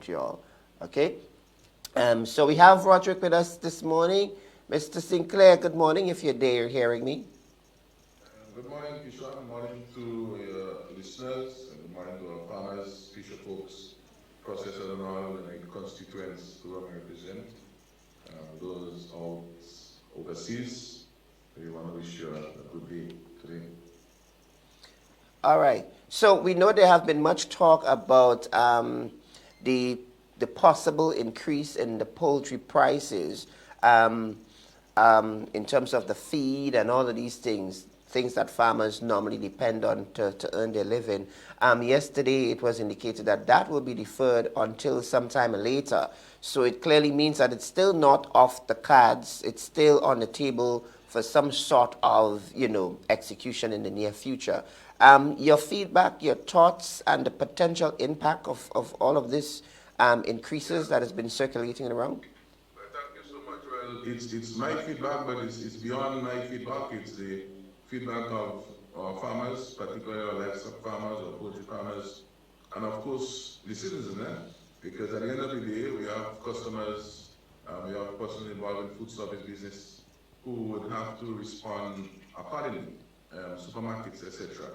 to you all. Okay? So we have Roderick with us this morning. Mr. St.Clair, good morning, if you're there hearing me. Good morning, Kishon. Good morning to your listeners, and good morning to our farmers, fisher folks, processors and all, and the constituents who I represent. Those out overseas, we want to wish you a good day today. All right. So we know there have been much talk about the the possible increase in the poultry prices um, in terms of the feed and all of these things that farmers normally depend on to earn their living. Yesterday, it was indicated that that will be deferred until sometime later. So it clearly means that it's still not off the cards. It's still on the table for some sort of, execution in the near future. Your feedback, your thoughts, and the potential impact of all of this increases that has been circulating around? Well, thank you so much. Well, it's my feedback, but it's beyond my feedback. It's the feedback of our farmers, particularly our livestock farmers or poultry farmers, and of course the citizens. Because at the end of the day, we have customers, we have persons involved in food service business who would have to respond accordingly, supermarkets, etc.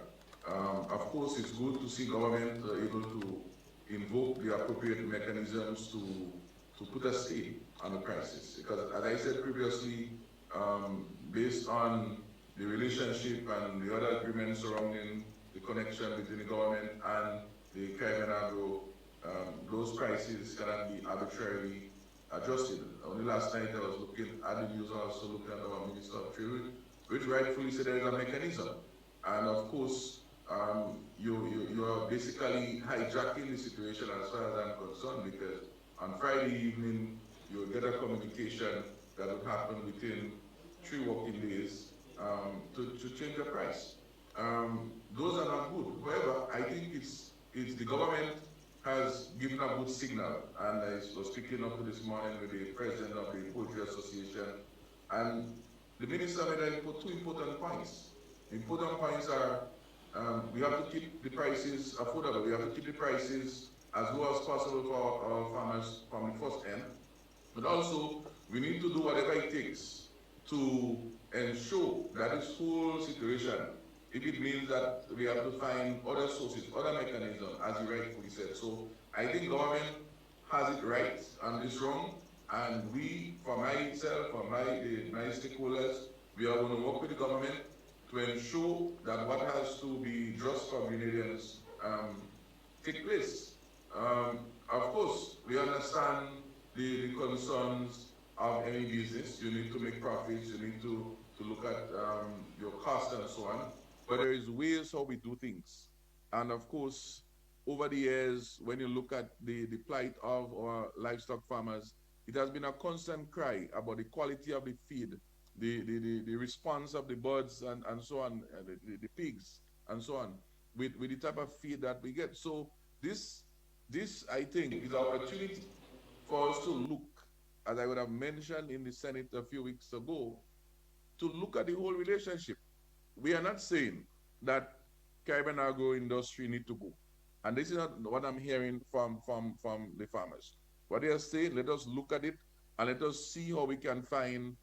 Of course, it's good to see government able to invoke the appropriate mechanisms to put a stay on the prices. Because as I said previously, based on the relationship and the other agreements surrounding the connection between the government and the Caribbean Agro, those prices cannot be arbitrarily adjusted. Only last night I was looking at the news, also looking at our Minister of Trade, which rightfully said there is a mechanism. And of course, you are basically hijacking the situation as far as I'm concerned, because on Friday evening you'll get a communication that would happen within 3 working days to change the price. Those are not good. However, I think it's the government has given a good signal, and I was speaking up this morning with the president of the Poultry Association, and the minister made two important points. The important points are we have to keep the prices affordable. We have to keep the prices as low as possible for our farmers from the first end. But also, we need to do whatever it takes to ensure that this whole situation, if it means that we have to find other sources, other mechanisms, as you rightfully said. So I think government has it right and this wrong. And we, for myself, for my stakeholders, we are going to work with the government to ensure that what has to be just for Grenadians take place. Of course, we understand the concerns of any business. You need to make profits, you need to look at your cost and so on. But there is ways how we do things. And of course, over the years, when you look at the plight of our livestock farmers, it has been a constant cry about the quality of the feed, the response of the birds and so on, the pigs and so on, with the type of feed that we get. So this I think is an opportunity for us to look, as I would have mentioned in the Senate a few weeks ago, to look at the whole relationship. We are not saying that Caribbean agro industry need to go. And this is not what I'm hearing from the farmers. What they are saying, let us look at it and let us see how we can find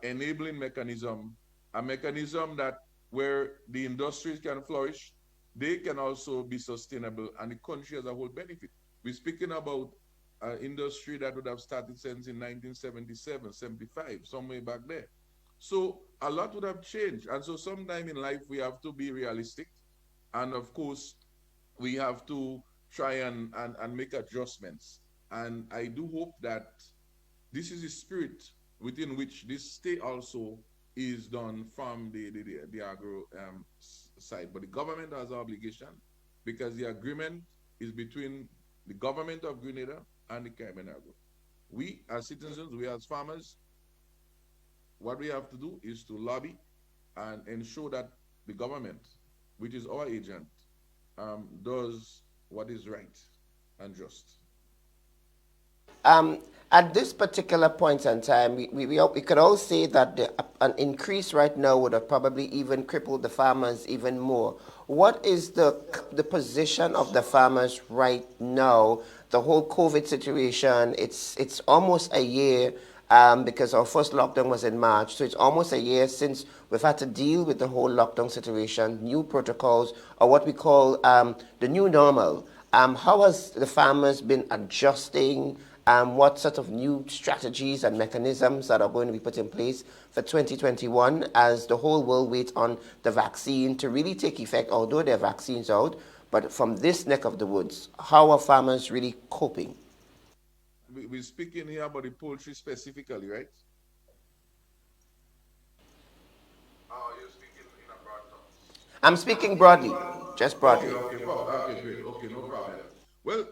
enabling mechanism, a mechanism that where the industries can flourish, they can also be sustainable, and the country as a whole benefit. We're speaking about an industry that would have started since in 1977, 75, somewhere back there. So a lot would have changed. And so sometime in life, we have to be realistic. And of course, we have to try and make adjustments. And I do hope that this is the spirit within which this stay also is done from the agro side. But the government has an obligation, because the agreement is between the government of Grenada and the Caribbean Agro. We as citizens, we as farmers, what we have to do is to lobby and ensure that the government, which is our agent, does what is right and just. At this particular point in time, we could all say that an increase right now would have probably even crippled the farmers even more. What is the position of the farmers right now? The whole COVID situation, it's almost a year because our first lockdown was in March, so it's almost a year since we've had to deal with the whole lockdown situation, new protocols, or what we call the new normal. How has the farmers been adjusting? What sort of new strategies and mechanisms that are going to be put in place for 2021 as the whole world waits on the vaccine to really take effect, although there are vaccines out, but from this neck of the woods, how are farmers really coping? We're speaking here about the poultry specifically, right? You're speaking in a broad terms. I'm speaking broadly, just Okay, broadly. okay, okay, great. Okay, no problem. Well,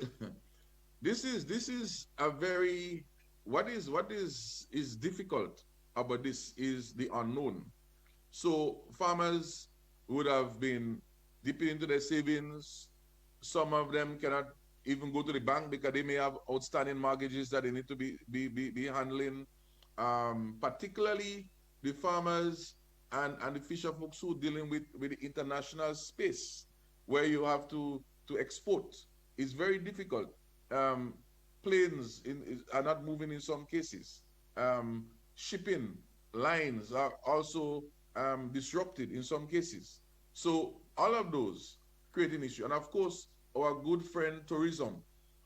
this is a very what is difficult about this is the unknown. So farmers would have been dipping into their savings. Some of them cannot even go to the bank because they may have outstanding mortgages that they need to be handling. Particularly the farmers and the fisher folks who are dealing with the international space where you have to export. It's very difficult. Um, Planes are not moving in some cases. Shipping lines are also disrupted in some cases. So all of those create an issue. And of course, our good friend tourism,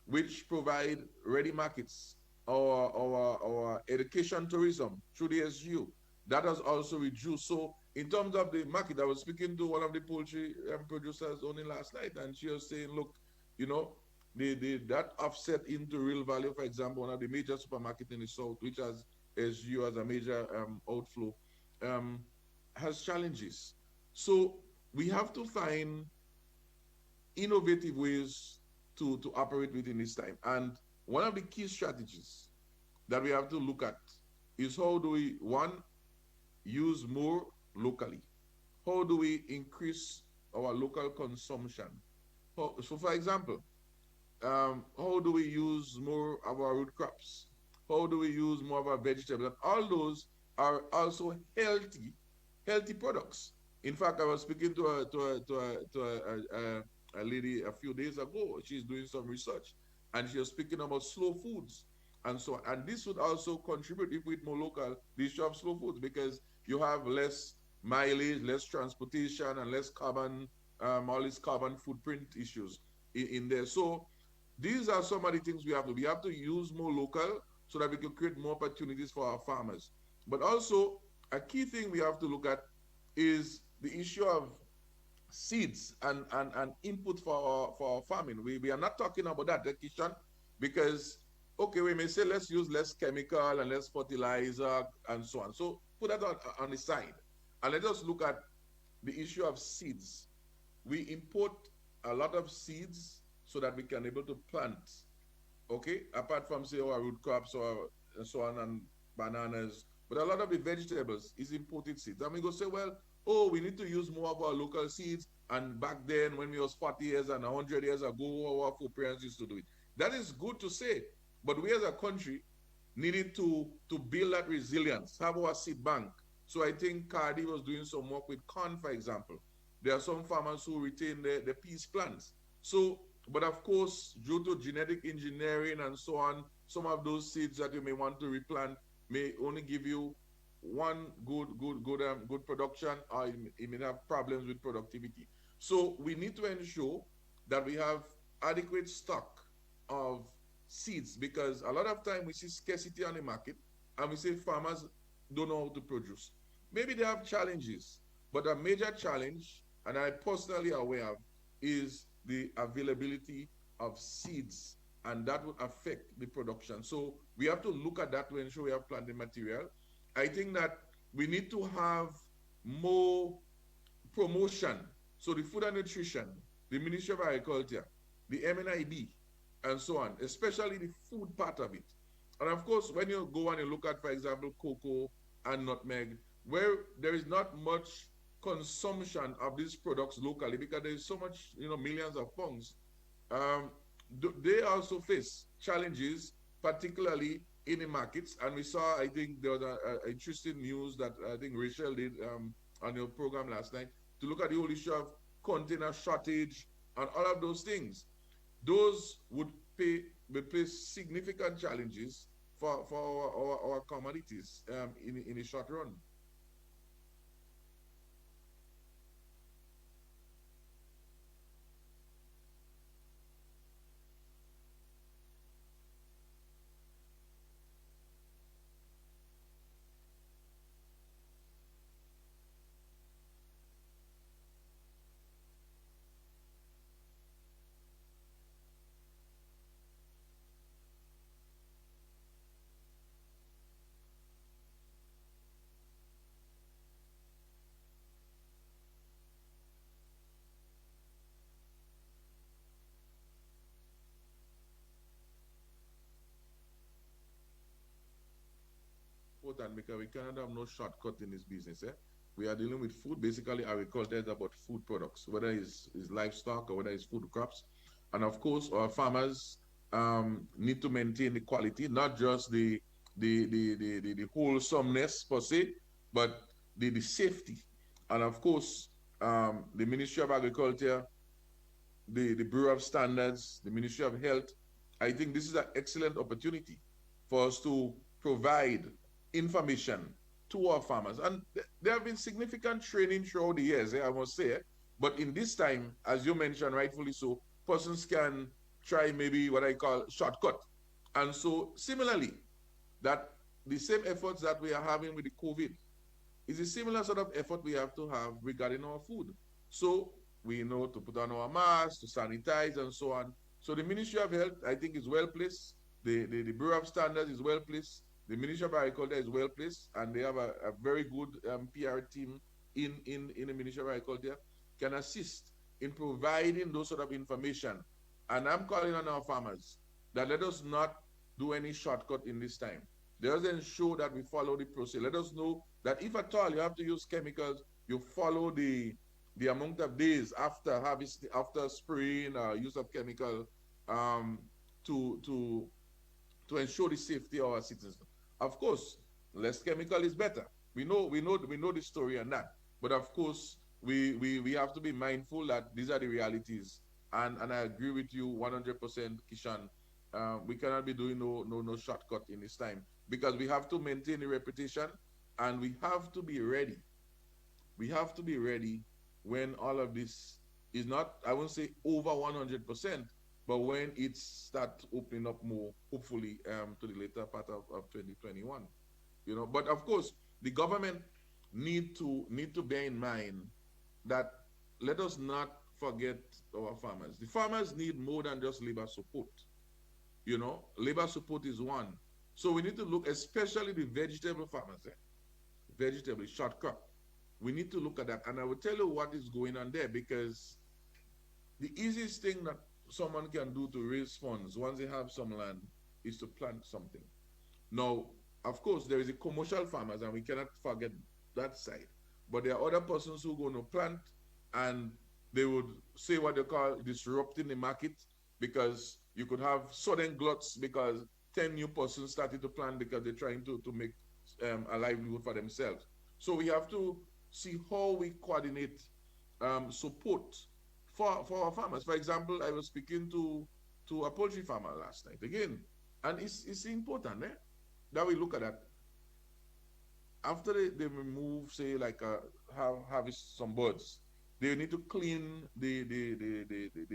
which provide ready markets, our education tourism through the SGU, that has also reduced. So in terms of the market, I was speaking to one of the poultry producers only last night, and she was saying, look, you know, that offset into real value, for example, one of the major supermarkets in the south, which has SGU as a major outflow, um, has challenges. So we have to find innovative ways to operate within this time. And one of the key strategies that we have to look at is how do we, one, use more locally? How do we increase our local consumption? So, for example, how do we use more of our root crops? How do we use more of our vegetables? And all those are also healthy products. In fact, I was speaking to a lady a few days ago. She's doing some research, and she was speaking about slow foods and so on. And this would also contribute if we eat more local. These shop slow foods because you have less mileage, less transportation, and less carbon, all these carbon footprint issues in there. So these are some of the things we have to. We have to use more local so that we can create more opportunities for our farmers. But also, a key thing we have to look at is the issue of seeds and input for our farming. We are not talking about that, Kishon, because okay, we may say let's use less chemical and less fertilizer and so on. So put that on the side. And let us look at the issue of seeds. We import a lot of seeds so that we can able to plant, okay, apart from say our root crops or and so on and bananas, but a lot of the vegetables is imported seeds. And we go say, well, oh, we need to use more of our local seeds. And back then, when we was 40 years and 100 years ago, our foreparents used to do it. That is good to say, but we as a country needed to build that resilience, have our seed bank. So I think Cardi was doing some work with corn, for example. There are some farmers who retain the peas plants. So, but of course, due to genetic engineering and so on, some of those seeds that you may want to replant may only give you one good production, or it may have problems with productivity. So we need to ensure that we have adequate stock of seeds because a lot of time we see scarcity on the market and we say farmers don't know how to produce. Maybe they have challenges, but a major challenge, and I personally aware of, is the availability of seeds, and that would affect the production. So we have to look at that to ensure we have planting material. I think that we need to have more promotion. So the food and nutrition, the Ministry of Agriculture, the MNIB, and so on, especially the food part of it. And of course, when you go and you look at, for example, cocoa and nutmeg, where there is not much consumption of these products locally because there is so much, millions of pounds, um, they also face challenges, particularly in the markets. And we saw, I think there was a interesting news that I think Rachel did on your program last night to look at the whole issue of container shortage and all of those things. Those would place significant challenges for our commodities in the short run. Important because we cannot have no shortcut in this business. We are dealing with food. Basically, agriculture is about food products, whether it's livestock or whether it's food crops. And of course, our farmers need to maintain the quality, not just the wholesomeness per se, but the safety. And of course, the Ministry of Agriculture, the Bureau of Standards, the Ministry of Health, I think this is an excellent opportunity for us to provide information to our farmers. And there have been significant training throughout the years, I must say. But in this time, as you mentioned, rightfully so, persons can try maybe what I call shortcut. And so similarly, that the same efforts that we are having with the COVID, it's a similar sort of effort we have to have regarding our food. So we know to put on our masks, to sanitize, and so on. So the Ministry of Health, I think, is well placed. The Bureau of Standards is well placed. The Ministry of Agriculture is well placed, and they have a very good PR team in the Ministry of Agriculture, can assist in providing those sort of information. And I'm calling on our farmers that let us not do any shortcut in this time. Let us ensure that we follow the process. Let us know that if at all you have to use chemicals, you follow the amount of days after harvest, after spraying or use of chemical um, to to to ensure the safety of our citizens. Of course, less chemical is better. We know the story on that. But of course, we have to be mindful that these are the realities. And I agree with you 100%, Kishon. We cannot be doing no shortcut in this time because we have to maintain the reputation and we have to be ready. We have to be ready when all of this is not, I won't say over 100%, but when it starts opening up more, hopefully, to the later part of 2021. But of course, the government need to bear in mind that let us not forget our farmers. The farmers need more than just labor support. Labor support is one. So we need to look, especially the vegetable farmers, vegetable, short crop. We need to look at that. And I will tell you what is going on there because the easiest thing that someone can do to raise funds once they have some land is to plant something. Now, of course, there is a commercial farmers, and we cannot forget that side. But there are other persons who are going to plant, and they would say what they call disrupting the market because you could have sudden gluts because 10 new persons started to plant because they're trying to make a livelihood for themselves. So we have to see how we coordinate support for our farmers. For example, I was speaking to a poultry farmer last night again, and it's important that we look at that. After they remove, say, like harvest some birds, they need to clean the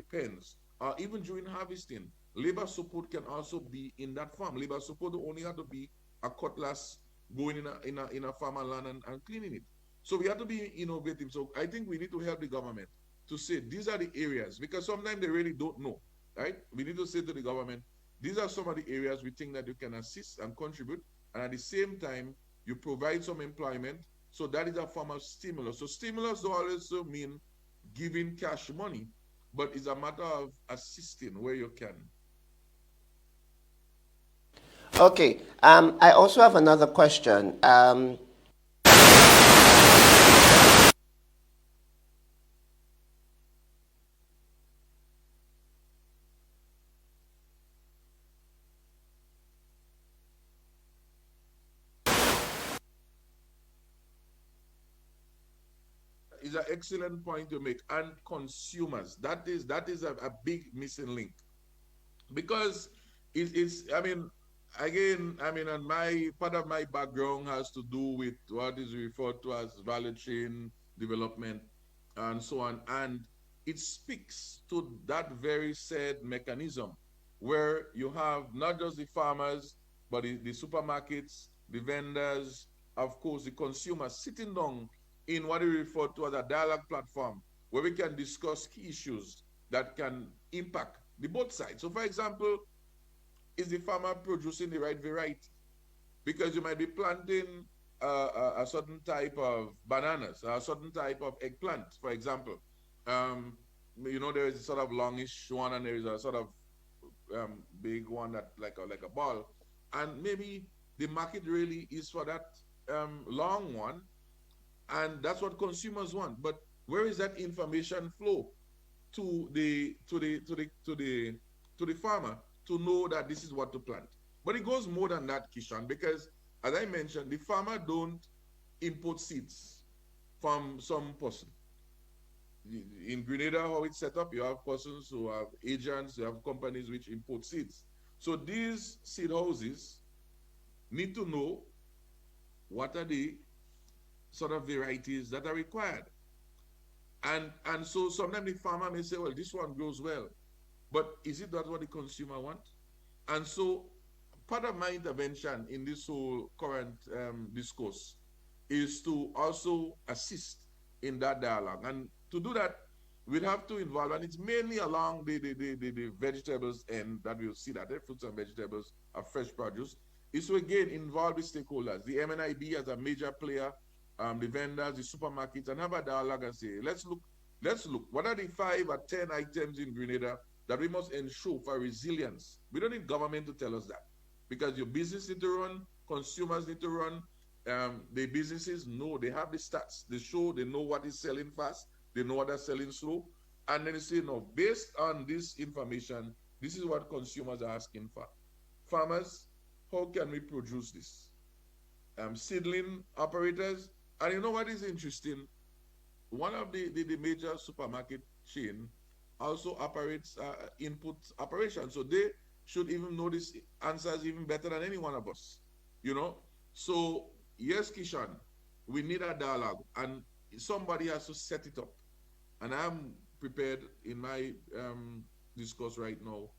pens. Even during harvesting, labor support can also be in that farm. Labor support only have to be a cutlass going in a farmer land and cleaning it. So we have to be innovative. So I think we need to help the government to say these are the areas because sometimes they really don't know, right? We need to say to the government, these are some of the areas we think that you can assist and contribute, and at the same time, you provide some employment. So that is a form of stimulus. So stimulus don't also mean giving cash money, but it's a matter of assisting where you can. Okay. I also have another question. is an excellent point to make. And consumers, that is a big missing link, because it's I mean, again, I mean, and my part of my background has to do with what is referred to as value chain development and so on, and it speaks to that very said mechanism where you have not just the farmers but the supermarkets, the vendors, of course the consumers, sitting down in what is referred to as a dialogue platform where we can discuss key issues that can impact the both sides. So, for example, is the farmer producing the right variety? Because you might be planting a certain type of bananas, a certain type of eggplant, for example. Um, there is a sort of longish one, and there is a sort of big one that like a ball, and maybe the market really is for that long one, and that's what consumers want. But where is that information flow to the farmer to know that this is what to plant? But it goes more than that, Kishan, because as I mentioned, the farmer don't import seeds from some person. In Grenada, how it's set up, you have persons who have agents, you have companies which import seeds. So these seed houses need to know what are the sort of varieties that are required. And so sometimes the farmer may say, well, this one grows well, but is it that what the consumer wants? And so part of my intervention in this whole current discourse is to also assist in that dialogue. And to do that, we'd have to involve, and it's mainly along the vegetables end that we'll see that the fruits and vegetables are fresh produce, is to again involve the stakeholders, the MNIB as a major player, the vendors, the supermarkets, and have a dialogue and say, let's look, what are the 5 or 10 items in Grenada that we must ensure for resilience? We don't need government to tell us that, because your business need to run, consumers need to run, the businesses know, they have the stats, they show, they know what is selling fast, they know what is selling slow, and then they say, no, based on this information, this is what consumers are asking for. Farmers, how can we produce this? Seedling operators, and you know what is interesting? One of the major supermarket chain also operates input operations, so they should even know these answers even better than any one of us, you know. So yes, Kishan, we need a dialogue, and somebody has to set it up, and I'm prepared in my discourse right now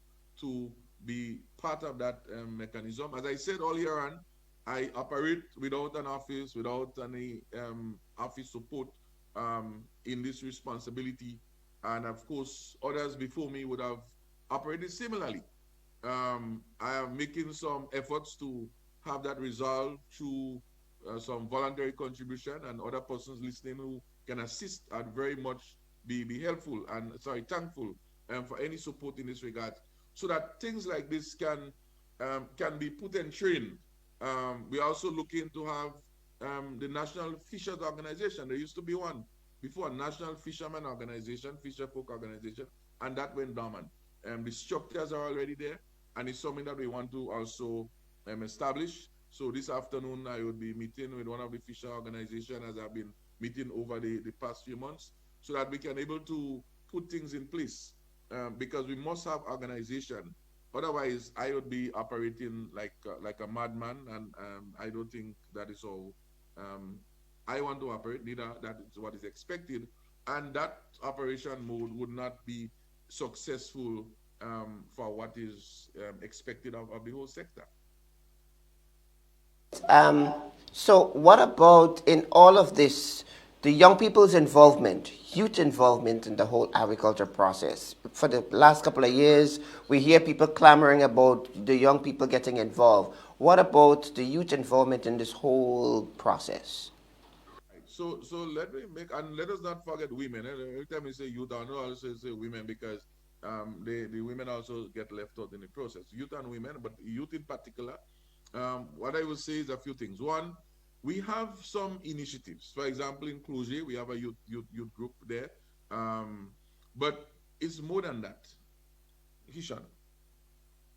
to be part of that mechanism. As I said earlier on, I operate without an office, without any office support in this responsibility. And of course, others before me would have operated similarly. I am making some efforts to have that resolved through some voluntary contribution, and other persons listening who can assist and very much be helpful and thankful for any support in this regard, so that things like this can be put and trained. We're also looking to have the National Fishers Organization. There used to be one before, a National Fisherman Organization, Fisher Folk Organization, and that went dormant. The structures are already there, and it's something that we want to also establish. So this afternoon, I will be meeting with one of the fisher organizations, as I've been meeting over the past few months, so that we can able to put things in place, because we must have organization. Otherwise, I would be operating like a madman, and I don't think that is all I want to operate. Neither that is what is expected, and that operation mode would not be successful for what is expected of the whole sector. Um, so, what about in all of this, the young people's involvement, youth involvement in the whole agriculture process? For the last couple of years, we hear people clamoring about the young people getting involved. What about the youth involvement in this whole process? Right. So let me make, and let us not forget women. Every time we say youth, I know I also say women, because the women also get left out in the process. Youth and women, but youth in particular. What I will say is a few things. One, we have some initiatives. For example, in Cluj, we have a youth group there. Um, but it's more than that. Hishan,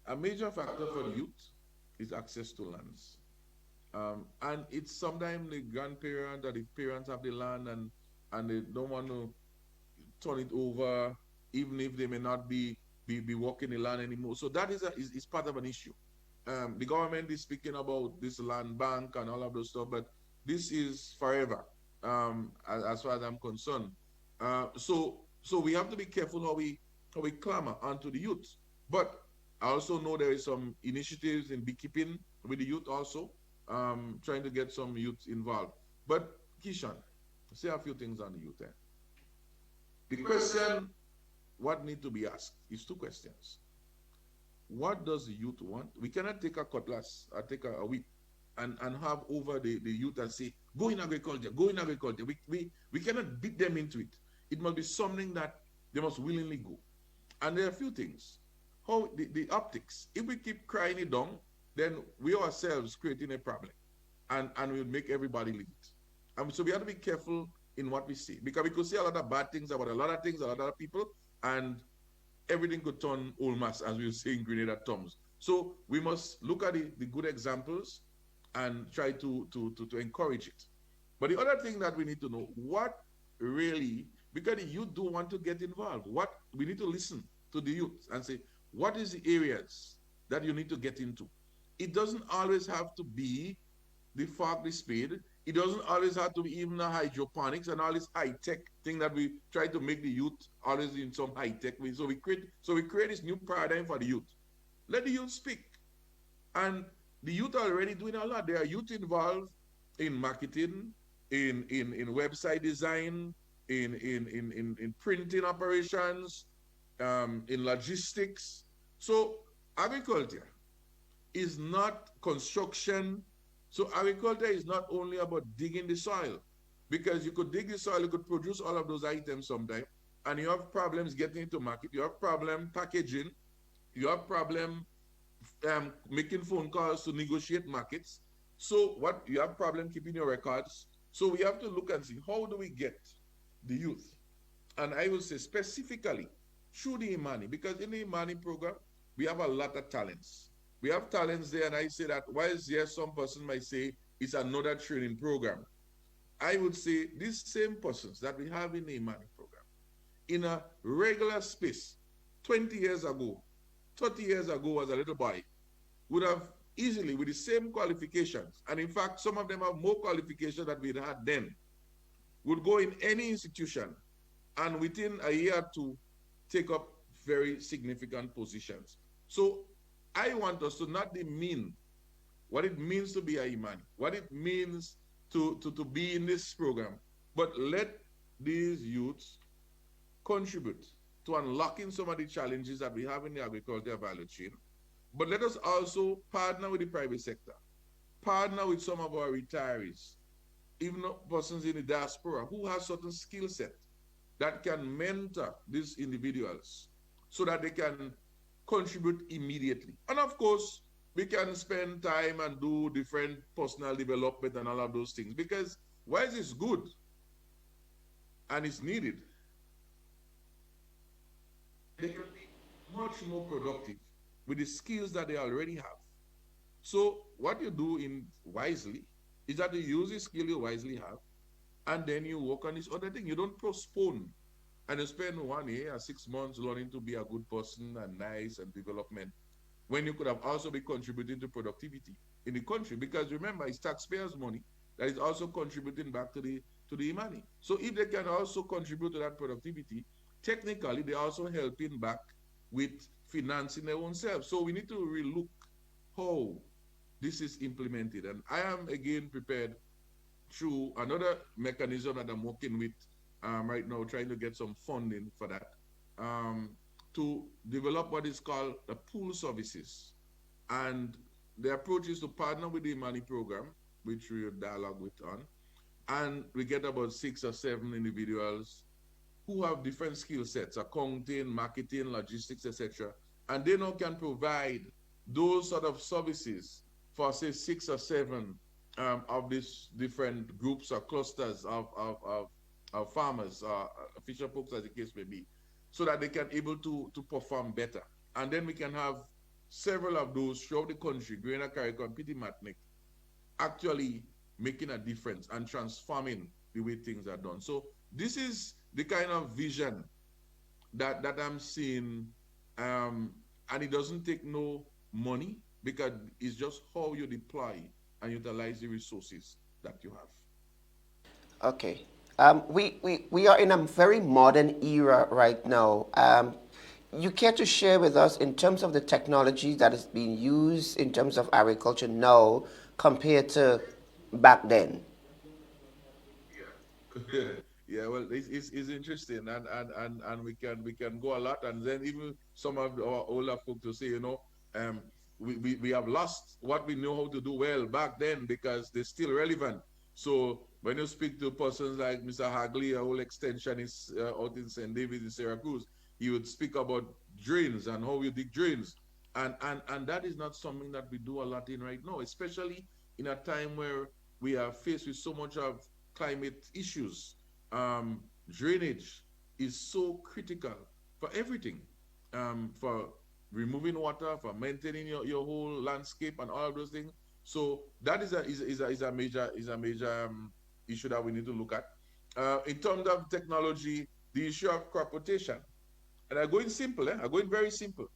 a major factor for the youth is access to lands. And it's sometimes the grandparent or the parents have the land, and they don't want to turn it over, even if they may not be working the land anymore. So that is part of an issue. The government is speaking about this land bank and all of those stuff, but this is forever, as far as I'm concerned. So we have to be careful how we clamor onto the youth. But I also know there is some initiatives in beekeeping with the youth also, trying to get some youth involved. But Kishon, say a few things on the youth. The question what need to be asked is two questions. What does the youth want? We cannot take a cutlass or take a whip and have over the youth and say, go in agriculture, go in agriculture. We cannot beat them into it. It must be something that they must willingly go. And there are a few things. How the optics. If we keep crying it down, then we ourselves creating a problem. And we'll make everybody leave it. So we have to be careful in what we say. Because we could say a lot of bad things about a lot of things, a lot of people, and everything could turn old mass, as we were saying, Grenada Toms. So we must look at the good examples and try to encourage it. But the other thing that we need to know, what really, because the youth do want to get involved, what we need to listen to the youth and say, what is the areas that you need to get into? It doesn't always have to be the fork, the spade. It doesn't always have to be even a hydroponics and all this high-tech thing that we try to make the youth always in some high-tech way. So we create this new paradigm for the youth. Let the youth speak. And the youth are already doing a lot. There are youth involved in marketing, in website design, in printing operations, in logistics. So agriculture is not construction. So agriculture is not only about digging the soil, because you could dig the soil, you could produce all of those items sometime, and you have problems getting into market, you have problem packaging, you have problem making phone calls to negotiate markets. So what you have problem keeping your records. So we have to look and see, how do we get the youth? And I will say specifically through the Imani, because in the Imani program, we have a lot of talents. We have talents there, and I say that whilst yes, some person might say it's another training program, I would say these same persons that we have in the Imani program, in a regular space, 20 years ago, 30 years ago as a little boy, would have easily, with the same qualifications, and in fact, some of them have more qualifications than we had then, would go in any institution and within a year or two, take up very significant positions. So I want us to not demean what it means to be a Imani, what it means to be in this program, but let these youths contribute to unlocking some of the challenges that we have in the agriculture value chain. But let us also partner with the private sector, partner with some of our retirees, even persons in the diaspora who have certain skill set that can mentor these individuals so that they can contribute immediately. And of course, we can spend time and do different personal development and all of those things, because while it's good and it's needed, they can be much more productive with the skills that they already have. So what you do in wisely is that you use the skill you wisely have, and then you work on this other thing. You don't postpone and you spend 1 year or 6 months learning to be a good person and nice and development, when you could have also been contributing to productivity in the country. Because remember, it's taxpayers' money that is also contributing back to the Imani. So if they can also contribute to that productivity, technically they're also helping back with financing their own self. So we need to relook how this is implemented. And I am again prepared through another mechanism that I'm working with right now, trying to get some funding for that, to develop what is called the pool services. And the approach is to partner with the Imani program, which we dialogue with on, and we get about 6 or 7 individuals who have different skill sets, accounting, marketing, logistics, etc. And they now can provide those sort of services for, say, 6 or 7 of these different groups or clusters of farmers, fisher folks, as the case may be, so that they can able to perform better. And then we can have several of those throughout the country, Greater Caricom, Pity Matnik, actually making a difference and transforming the way things are done. So this is the kind of vision that I'm seeing, um, and it doesn't take no money because it's just how you deploy and utilize the resources that you have. Okay. We are in a very modern era right now. You care to share with us in terms of the technology that is being used in terms of agriculture now compared to back then? Yeah, well, it's interesting, and we can go a lot, and then even some of our older folk to say, we have lost what we know how to do well back then because they're still relevant. So when you speak to persons like Mr. Hagley, a whole extension is out in St. David in Syracuse, he would speak about drains and how you dig drains, and that is not something that we do a lot in right now, especially in a time where we are faced with so much of climate issues. um, Drainage is so critical for everything, for removing water, for maintaining your whole landscape and all of those things. So that is a major issue that we need to look at. In terms of technology, the issue of crop rotation, and I'm going simple, I'm going very simple.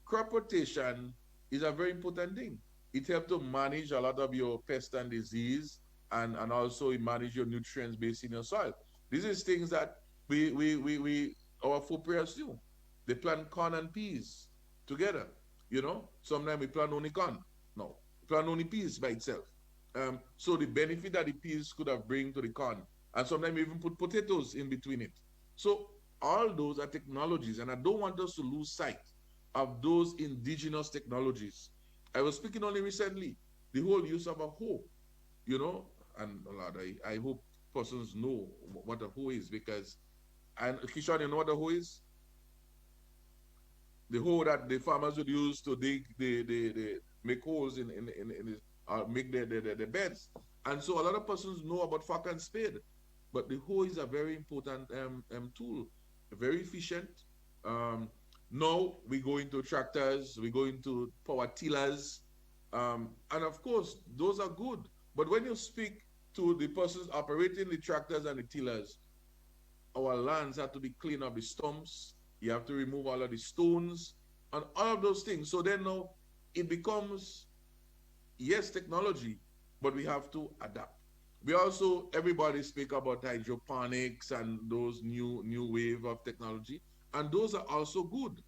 Crop rotation is a very important thing. It helps to manage a lot of your pest and disease, and also it manage your nutrients based in your soil. These is things that we our forebears do. They plant corn and peas together. Sometimes we plant only corn. No, plant only peas by itself. So the benefit that the peas could have bring to the corn, and sometimes we even put potatoes in between it. So all those are technologies, and I don't want us to lose sight of those indigenous technologies. I was speaking only recently, the whole use of a hoe, you know, and Lord, I hope persons know what a hoe is, because, and Kishon, you know what a hoe is? The hoe that the farmers would use to dig the make holes make the beds. And so a lot of persons know about fork and spade, but the hoe is a very important tool, very efficient. Um, Now we go into tractors, we go into power tillers, and of course those are good. But when you speak to the persons operating the tractors and the tillers, our lands have to be clean of the stumps. You have to remove all of the stones and all of those things. So then now it becomes, yes, technology, but we have to adapt. We also, everybody speak about hydroponics and those new wave of technology, and those are also good.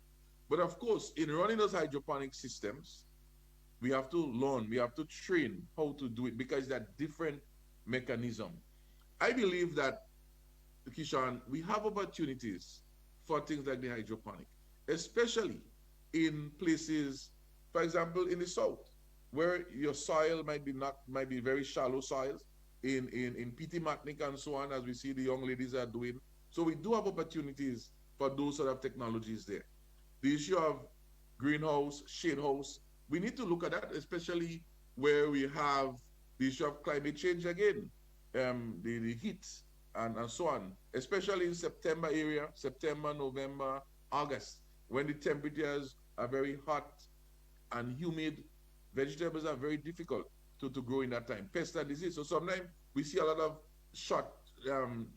But of course, in running those hydroponic systems, we have to learn, we have to train how to do it because that different mechanism. I believe that, Kishan, we have opportunities for things like the hydroponic, especially in places, for example, in the south, where your soil might be very shallow soils, in PT Matnik and so on, as we see the young ladies are doing. So we do have opportunities for those sort of technologies there. The issue of greenhouse, shade house, we need to look at that, especially where we have the issue of climate change again, the heat and so on, especially in September area, September, November, August, when the temperatures are very hot and humid. Vegetables are very difficult to grow in that time. Pest and disease. So sometimes we see a lot of short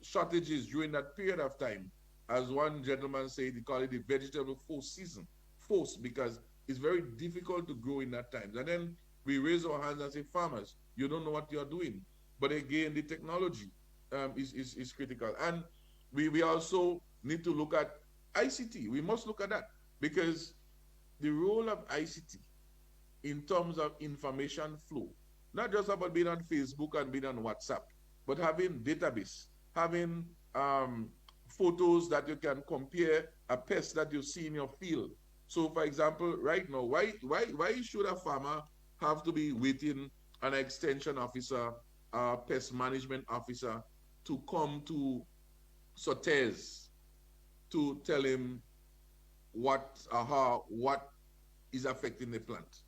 shortages during that period of time. As one gentleman said, he called it the vegetable force season. Force, because it's very difficult to grow in that time. And then we raise our hands and say, farmers, you don't know what you're doing. But again, the technology is critical. And we also need to look at ICT. We must look at that, because the role of ICT in terms of information flow, not just about being on Facebook and being on WhatsApp, but having database, having photos that you can compare a pest that you see in your field. So, for example, right now, why should a farmer have to be waiting an extension officer, a pest management officer, to come to Sotes to tell him what is affecting the plant?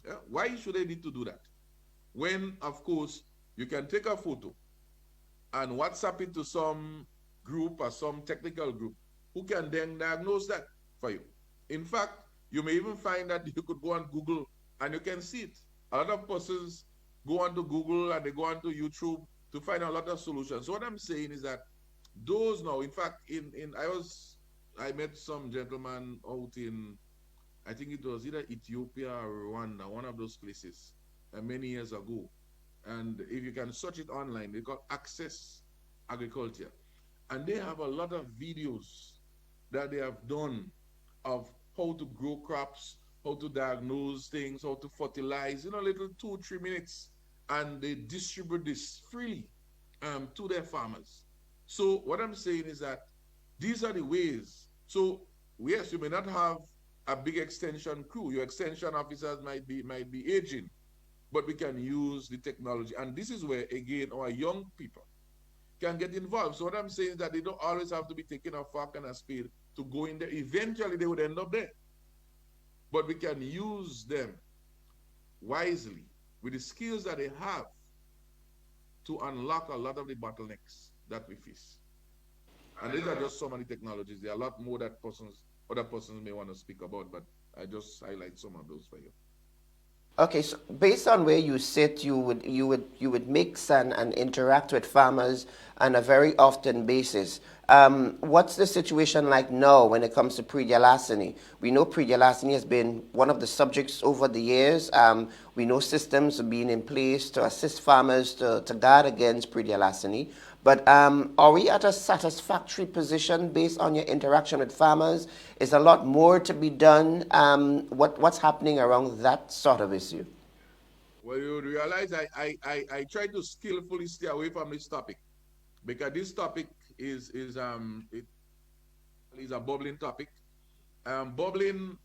Yeah? Why should they need to do that? When, of course, you can take a photo and WhatsApp it to some group or some technical group who can then diagnose that for you. In fact, you may even find that you could go on Google and you can see it. A lot of persons go onto Google and they go onto YouTube to find a lot of solutions. So what I'm saying is that Those now, in fact, I met some gentleman out in, I think it was either Ethiopia or Rwanda, one of those places, many years ago. And if you can search it online, they call Access Agriculture. And they have a lot of videos that they have done of how to grow crops, how to diagnose things, how to fertilize, little 2, 3 minutes. And they distribute this freely to their farmers. So what I'm saying is that these are the ways. So yes, you may not have a big extension crew. Your extension officers might be aging, but we can use the technology. And this is where again our young people can get involved. So what I'm saying is that they don't always have to be taking a fork and a spade to go in there. Eventually they would end up there. But we can use them wisely with the skills that they have to unlock a lot of the bottlenecks that we face. And these are just some of the technologies. There are a lot more that other persons may want to speak about, but I just highlight some of those for you. Okay, so based on where you sit, you would mix and interact with farmers on a very often basis. What's the situation like now when it comes to pre-larceny? We know pre-larceny has been one of the subjects over the years. We know systems are being in place to assist farmers to guard against pre-larceny. But are we at a satisfactory position based on your interaction with farmers? Is a lot more to be done? What's happening around that sort of issue? Well, you would realize I try to skillfully stay away from this topic because this topic it is a bubbling topic. Bubbling,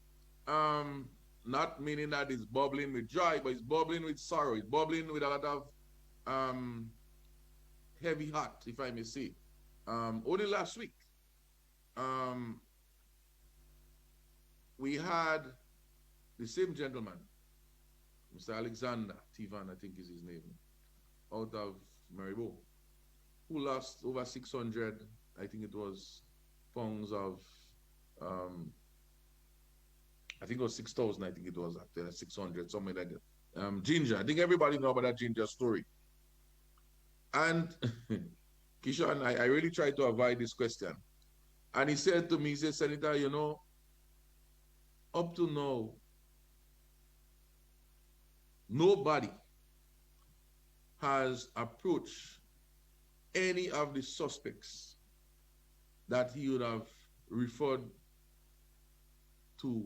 not meaning that it's bubbling with joy, but it's bubbling with sorrow. It's bubbling with a lot of um, heavy heart, if I may say. Only last week, um, we had the same gentleman, Mr. Alexander Tivan, I think is his name, out of Maribo, who lost over 600, I think it was, pounds of, um, I think it was 6,000, I think it was, 600, something like that. Ginger, I think everybody know about that ginger story. And Kishon, I really tried to avoid this question. And he said to me, he said, Senator, up to now, nobody has approached any of the suspects that he would have referred to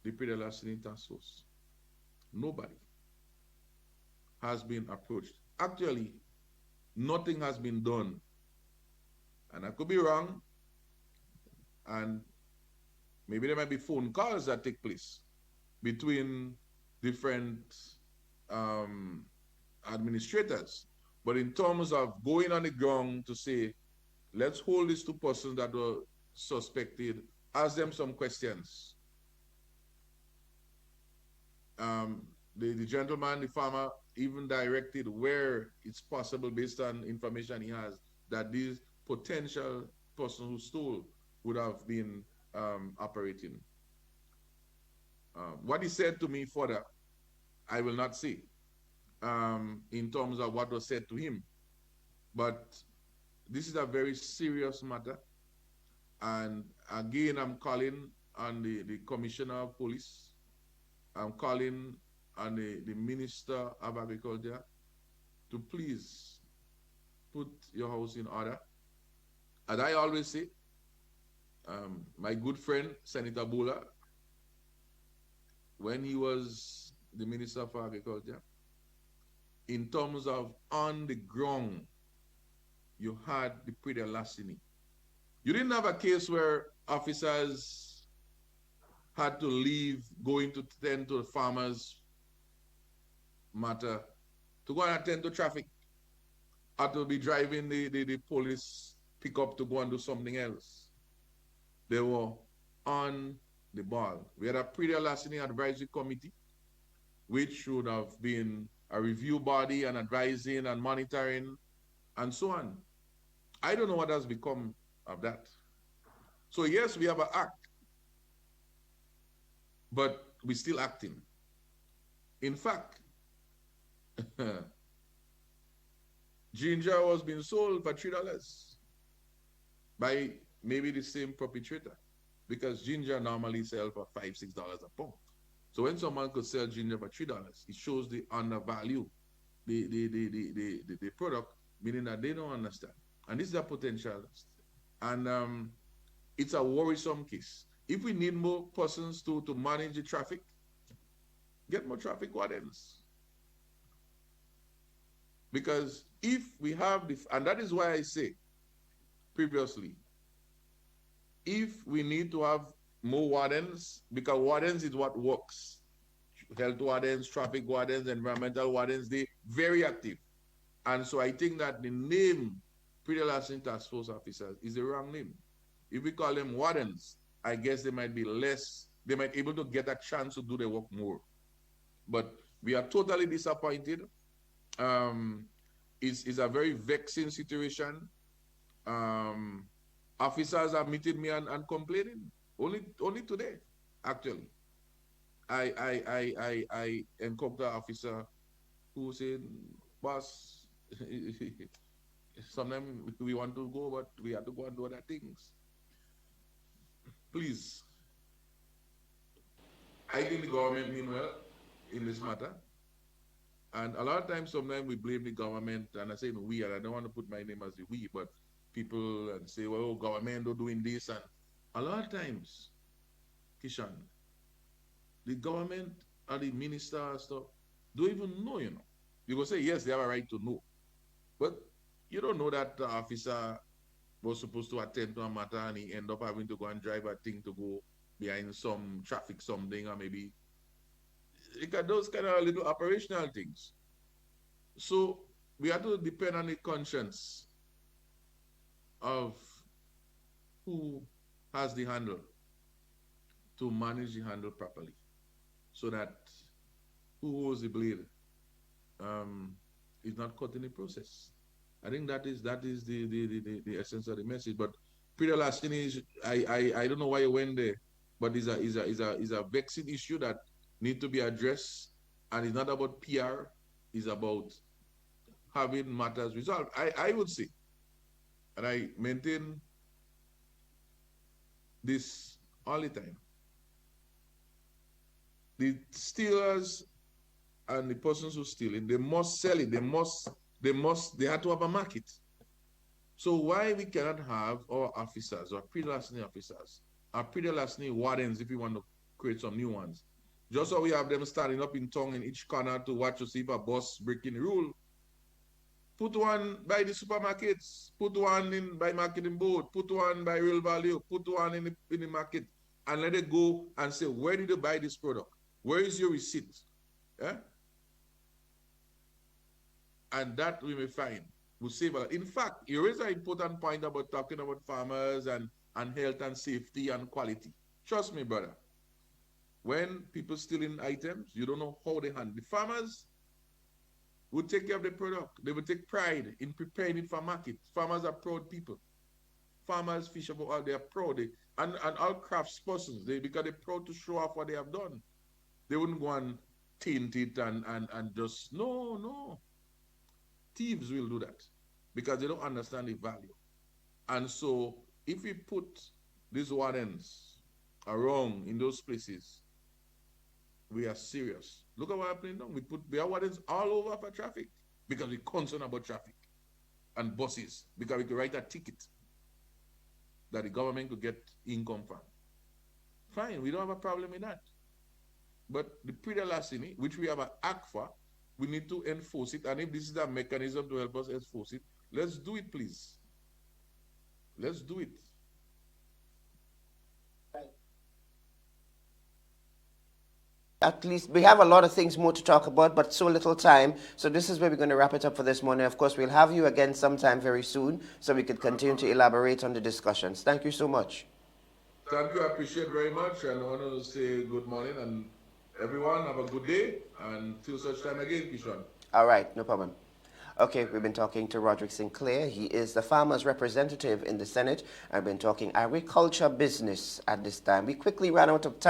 the pre-larceny task force. Nobody has been approached. Actually, nothing has been done. And I could be wrong, and maybe there might be phone calls that take place between different um, administrators. But in terms of going on the ground to say, let's hold these 2 persons that were suspected, ask them some questions. The gentleman, the farmer, even directed where it's possible based on information he has that these potential person who stole would have been operating. What he said to me further, I will not say in terms of what was said to him. But this is a very serious matter. And again, I'm calling on the Commissioner of Police. I'm calling on the Minister of Agriculture to please put your house in order. As I always say, my good friend, Senator Bola, when he was the Minister for Agriculture, in terms of on the ground, you had the pre-larceny. You didn't have a case where officers had to leave, going to tend to the farmers' matter, to go and attend to traffic, or to be driving the police pickup to go and do something else. They were on the ball. We had a pre-larceny advisory committee, which should have been a review body and advising and monitoring and so on. I don't know what has become of that. So yes, we have an act, but we're still acting. In fact, ginger was being sold for $3. by maybe the same perpetrator, because ginger normally sell for $5, $6 a pound. So when someone could sell ginger for $3, it shows the undervalue the product, meaning that they don't understand. And this is a potential. And it's a worrisome case. If we need more persons to manage the traffic, get more traffic wardens. Because if we have the, and that is why I say previously, if we need to have more wardens, because wardens is what works. Health wardens, traffic wardens, environmental wardens, they very active. And so I think that the name pre-licensing task force officers is the wrong name. If we call them wardens, I guess they might be less, they might be able to get a chance to do their work more. But we are totally disappointed. It's a very vexing situation. Officers have meted me and complaining. Only today, actually. I encountered an officer who said, boss, sometimes we want to go, but we have to go and do other things. Please, I think the government mean well in this matter. And a lot of times, sometimes we blame the government, and I say we, and I don't want to put my name as the we, but people and say, well, government are doing this. And a lot of times, Kishon, the government or the minister and stuff don't even know, you know. You go say, yes, they have a right to know. But you don't know that the officer was supposed to attend to a matter and he end up having to go and drive a thing to go behind some traffic something, or maybe those kind of little operational things. So we have to depend on the conscience of who has the handle to manage the handle properly, so that who holds the blade is not caught in the process. I think that is the essence of the message. But Peter Lastini is, I don't know why you went there, but is a vexing issue that need to be addressed, and it's not about PR, it's about having matters resolved. I would say, and I maintain this all the time, the stealers and the persons who steal it, they must sell it. They have to have a market. So why we cannot have our officers, or pre-licensing officers, or pre-licensing wardens, if we want to create some new ones, just so we have them standing up in town in each corner to watch to see if a boss breaking the rule. Put one by the supermarkets, put one in by marketing board, put one by real value, put one in the market, and let it go and say, where did you buy this product? Where is your receipt? Yeah? And that we may find will save a lot. In fact, you raise an important point about talking about farmers and health and safety and quality. Trust me, brother. When people stealing items, you don't know how they handle. The farmers would take care of the product. They would take pride in preparing it for market. Farmers are proud people. Farmers, fisher, they are proud. And all crafts persons, because they're proud to show off what they have done. They wouldn't go and taint it and just, no. Thieves will do that because they don't understand the value. And so if we put these wardens around in those places, we are serious. Look at what happening now. We have wardens all over for traffic because we're concerned about traffic and buses, because we could write a ticket that the government could get income from. Fine, we don't have a problem with that. But the pre-licensing, which we have an act for, we need to enforce it. And if this is a mechanism to help us enforce it, let's do it, please. Let's do it. At least we have a lot of things more to talk about, but so little time. So this is where we're going to wrap it up for this morning. Of course, we'll have you again sometime very soon so we could continue to elaborate on the discussions. Thank you so much. Thank you. I appreciate very much. And I want to say good morning. And everyone, have a good day. And till such time again, Kishon. All right, no problem. Okay, we've been talking to Roderick St.Clair. He is the farmers' representative in the Senate. I've been talking agriculture business at this time. We quickly ran out of time.